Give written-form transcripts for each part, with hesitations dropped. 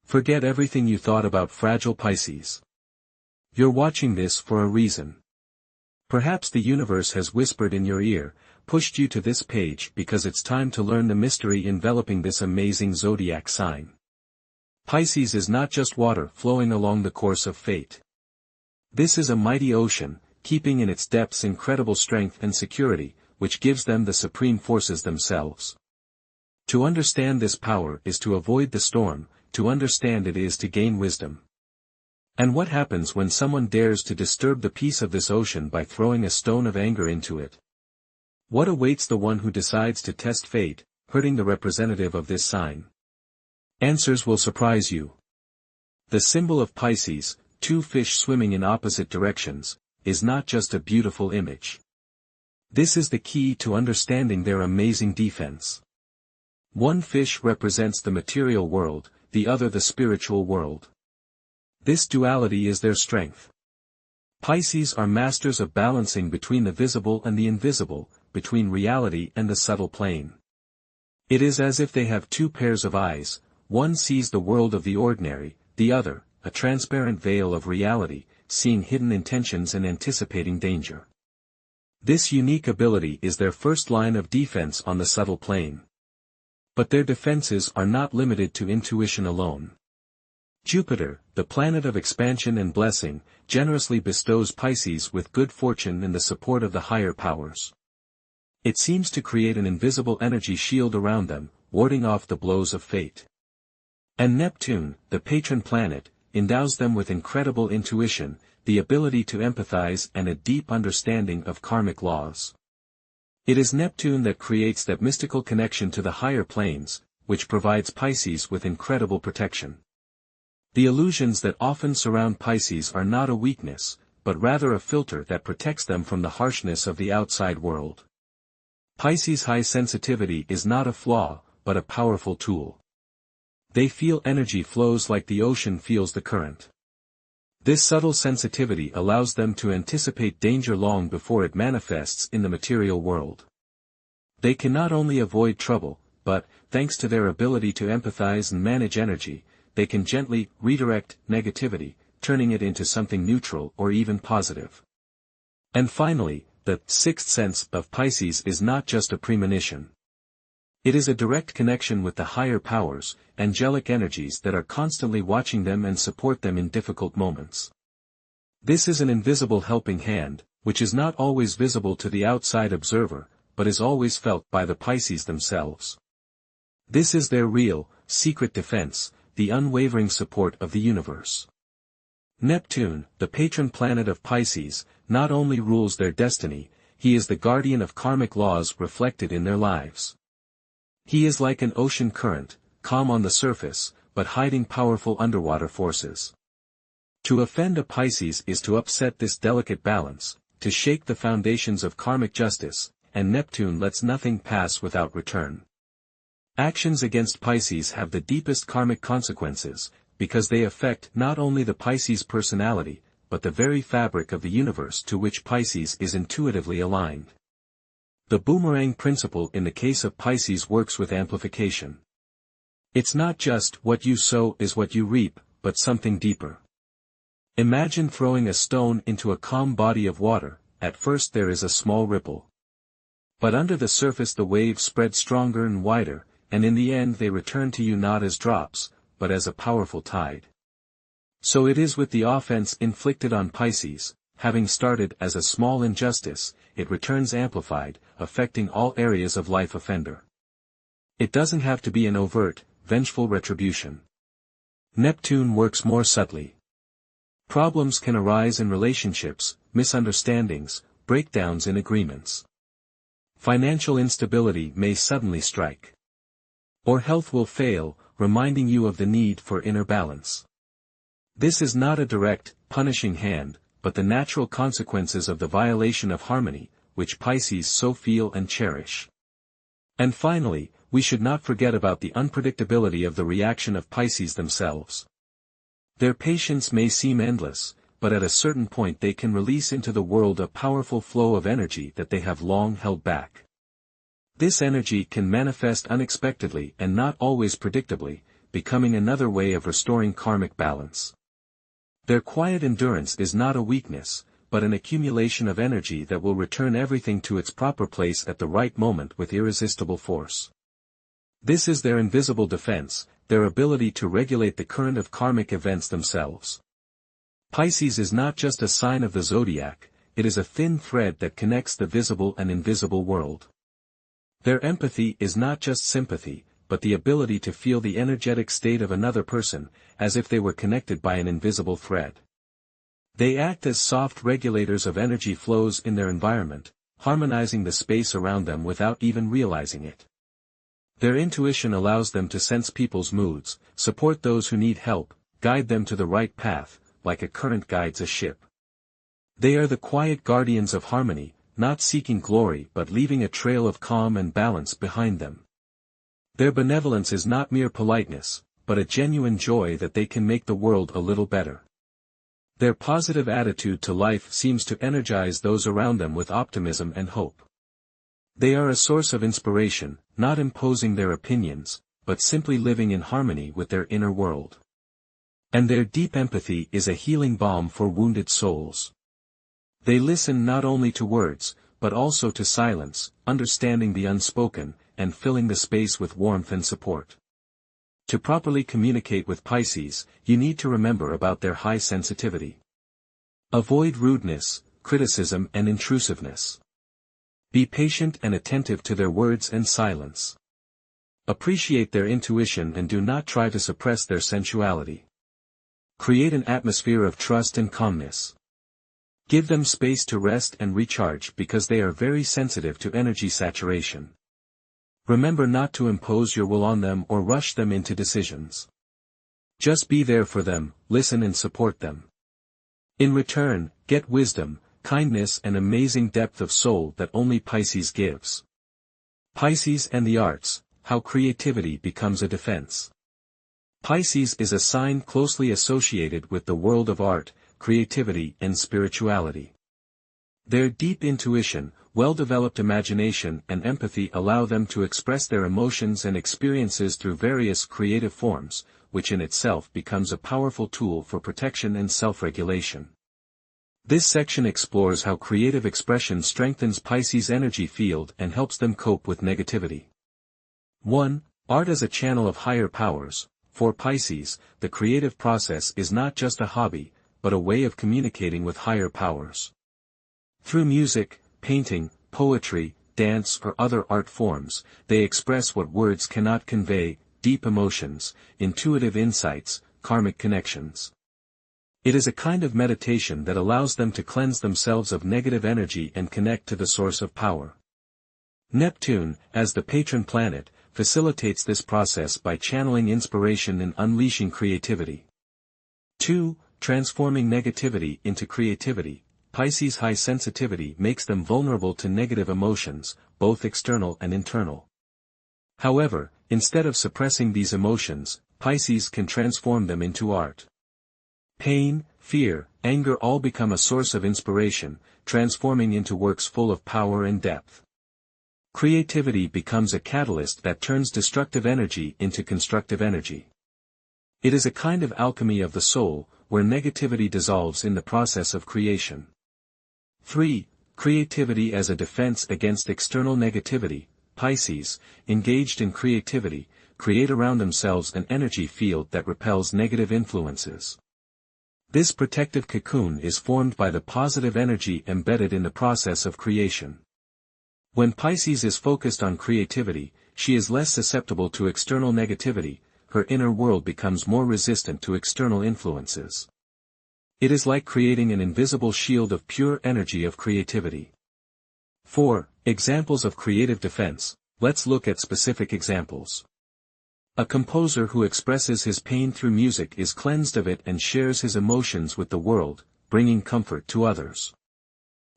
Forget everything you thought about fragile Pisces. You're watching this for a reason. Perhaps the universe has whispered in your ear, pushed you to this page because it's time to learn the mystery enveloping this amazing zodiac sign. Pisces is not just water flowing along the course of fate. This is a mighty ocean, keeping in its depths incredible strength and security, which gives them the supreme forces themselves. To understand this power is to avoid the storm, to understand it is to gain wisdom. And what happens when someone dares to disturb the peace of this ocean by throwing a stone of anger into it? What awaits the one who decides to test fate, hurting the representative of this sign? Answers will surprise you. The symbol of Pisces, two fish swimming in opposite directions, is not just a beautiful image. This is the key to understanding their amazing defense. One fish represents the material world, the other the spiritual world. This duality is their strength. Pisces are masters of balancing between the visible and the invisible, between reality and the subtle plane. It is as if they have two pairs of eyes, one sees the world of the ordinary, the other, a transparent veil of reality, seeing hidden intentions and anticipating danger. This unique ability is their first line of defense on the subtle plane. But their defenses are not limited to intuition alone. Jupiter, the planet of expansion and blessing, generously bestows Pisces with good fortune and the support of the higher powers. It seems to create an invisible energy shield around them, warding off the blows of fate. And Neptune, the patron planet, endows them with incredible intuition, the ability to empathize and a deep understanding of karmic laws. It is Neptune that creates that mystical connection to the higher planes, which provides Pisces with incredible protection. The illusions that often surround Pisces are not a weakness, but rather a filter that protects them from the harshness of the outside world. Pisces' high sensitivity is not a flaw, but a powerful tool. They feel energy flows like the ocean feels the current. This subtle sensitivity allows them to anticipate danger long before it manifests in the material world. They can not only avoid trouble, but, thanks to their ability to empathize and manage energy, they can gently redirect negativity, turning it into something neutral or even positive. And finally, the sixth sense of Pisces is not just a premonition. It is a direct connection with the higher powers, angelic energies that are constantly watching them and support them in difficult moments. This is an invisible helping hand, which is not always visible to the outside observer, but is always felt by the Pisces themselves. This is their real, secret defense, the unwavering support of the universe. Neptune, the patron planet of Pisces, not only rules their destiny, he is the guardian of karmic laws reflected in their lives. He is like an ocean current, calm on the surface, but hiding powerful underwater forces. To offend a Pisces is to upset this delicate balance, to shake the foundations of karmic justice, and Neptune lets nothing pass without return. Actions against Pisces have the deepest karmic consequences, because they affect not only the Pisces personality, but the very fabric of the universe to which Pisces is intuitively aligned. The boomerang principle in the case of Pisces works with amplification. It's not just what you sow is what you reap, but something deeper. Imagine throwing a stone into a calm body of water. At first there is a small ripple. But under the surface the waves spread stronger and wider, and in the end they return to you not as drops, but as a powerful tide. So it is with the offense inflicted on Pisces. Having started as a small injustice, it returns amplified, affecting all areas of life. Offender. It doesn't have to be an overt, vengeful retribution. Neptune works more subtly. Problems can arise in relationships, misunderstandings, breakdowns in agreements. Financial instability may suddenly strike. Or health will fail, reminding you of the need for inner balance. This is not a direct, punishing hand, but the natural consequences of the violation of harmony, which Pisces so feel and cherish. And finally, we should not forget about the unpredictability of the reaction of Pisces themselves. Their patience may seem endless, but at a certain point they can release into the world a powerful flow of energy that they have long held back. This energy can manifest unexpectedly and not always predictably, becoming another way of restoring karmic balance. Their quiet endurance is not a weakness, but an accumulation of energy that will return everything to its proper place at the right moment with irresistible force. This is their invisible defense, their ability to regulate the current of karmic events themselves. Pisces is not just a sign of the zodiac, it is a thin thread that connects the visible and invisible world. Their empathy is not just sympathy, but the ability to feel the energetic state of another person, as if they were connected by an invisible thread. They act as soft regulators of energy flows in their environment, harmonizing the space around them without even realizing it. Their intuition allows them to sense people's moods, support those who need help, guide them to the right path, like a current guides a ship. They are the quiet guardians of harmony, not seeking glory but leaving a trail of calm and balance behind them. Their benevolence is not mere politeness, but a genuine joy that they can make the world a little better. Their positive attitude to life seems to energize those around them with optimism and hope. They are a source of inspiration, not imposing their opinions, but simply living in harmony with their inner world. And their deep empathy is a healing balm for wounded souls. They listen not only to words, but also to silence, understanding the unspoken, and filling the space with warmth and support. To properly communicate with Pisces, you need to remember about their high sensitivity. Avoid rudeness, criticism and intrusiveness. Be patient and attentive to their words and silence. Appreciate their intuition and do not try to suppress their sensuality. Create an atmosphere of trust and calmness. Give them space to rest and recharge because they are very sensitive to energy saturation. Remember not to impose your will on them or rush them into decisions. Just be there for them, listen and support them. In return, get wisdom, kindness and amazing depth of soul that only Pisces gives. Pisces and the arts, how creativity becomes a defense. Pisces is a sign closely associated with the world of art, creativity and spirituality. Their deep intuition, well-developed imagination and empathy allow them to express their emotions and experiences through various creative forms, which in itself becomes a powerful tool for protection and self-regulation. This section explores how creative expression strengthens Pisces' energy field and helps them cope with negativity. 1. Art as a channel of higher powers. For Pisces, the creative process is not just a hobby, but a way of communicating with higher powers. Through music, painting, poetry, dance or other art forms, they express what words cannot convey, deep emotions, intuitive insights, karmic connections. It is a kind of meditation that allows them to cleanse themselves of negative energy and connect to the source of power. Neptune, as the patron planet, facilitates this process by channeling inspiration and unleashing creativity. 2. Transforming negativity into creativity. Pisces' high sensitivity makes them vulnerable to negative emotions, both external and internal. However, instead of suppressing these emotions, Pisces can transform them into art. Pain, fear, anger all become a source of inspiration, transforming into works full of power and depth. Creativity becomes a catalyst that turns destructive energy into constructive energy. It is a kind of alchemy of the soul, where negativity dissolves in the process of creation. 3. Creativity as a defense against external negativity. Pisces, engaged in creativity, create around themselves an energy field that repels negative influences. This protective cocoon is formed by the positive energy embedded in the process of creation. When Pisces is focused on creativity, she is less susceptible to external negativity, her inner world becomes more resistant to external influences. It is like creating an invisible shield of pure energy of creativity. 4. Examples of creative defense. Let's look at specific examples. A composer who expresses his pain through music is cleansed of it and shares his emotions with the world, bringing comfort to others.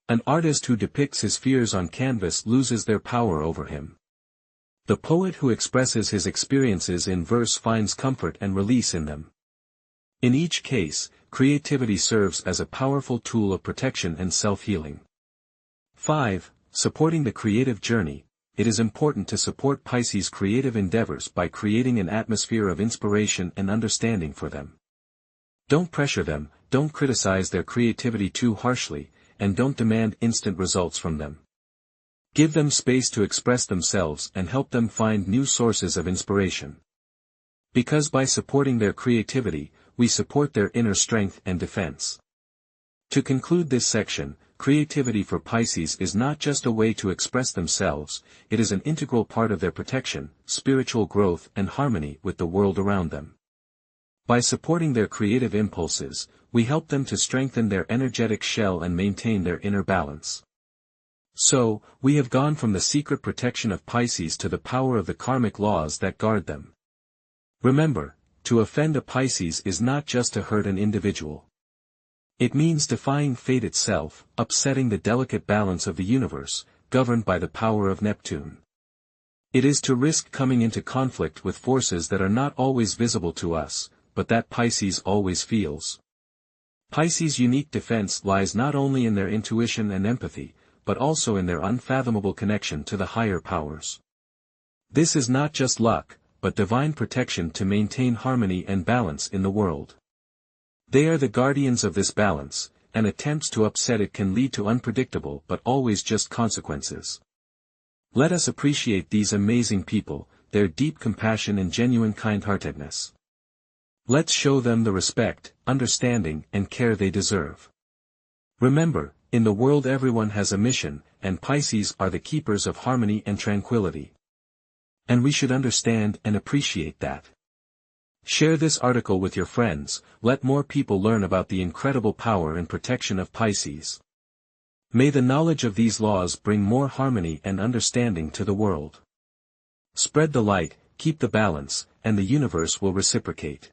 An artist who depicts his fears on canvas loses their power over him. The poet who expresses his experiences in verse finds comfort and release in them. In each case, creativity serves as a powerful tool of protection and self-healing. 5. Supporting the creative journey. it is important to support Pisces' creative endeavors by creating an atmosphere of inspiration and understanding for them. Don't pressure them, don't criticize their creativity too harshly, and don't demand instant results from them. Give them space to express themselves and help them find new sources of inspiration. Because by supporting their creativity, we support their inner strength and defense. To conclude this section, creativity for Pisces is not just a way to express themselves, it is an integral part of their protection, spiritual growth and harmony with the world around them. By supporting their creative impulses, we help them to strengthen their energetic shell and maintain their inner balance. So, we have gone from the secret protection of Pisces to the power of the karmic laws that guard them. Remember, to offend a Pisces is not just to hurt an individual. It means defying fate itself, upsetting the delicate balance of the universe, governed by the power of Neptune. It is to risk coming into conflict with forces that are not always visible to us, but that Pisces always feels. Pisces' unique defense lies not only in their intuition and empathy, but also in their unfathomable connection to the higher powers. This is not just luck, but divine protection to maintain harmony and balance in the world. They are the guardians of this balance, and attempts to upset it can lead to unpredictable but always just consequences. Let us appreciate these amazing people, their deep compassion and genuine kind-heartedness. Let's show them the respect, understanding, and care they deserve. Remember, in the world everyone has a mission, and Pisces are the keepers of harmony and tranquility. And we should understand and appreciate that. Share this article with your friends, let more people learn about the incredible power and protection of Pisces. May the knowledge of these laws bring more harmony and understanding to the world. Spread the light, keep the balance, and the universe will reciprocate.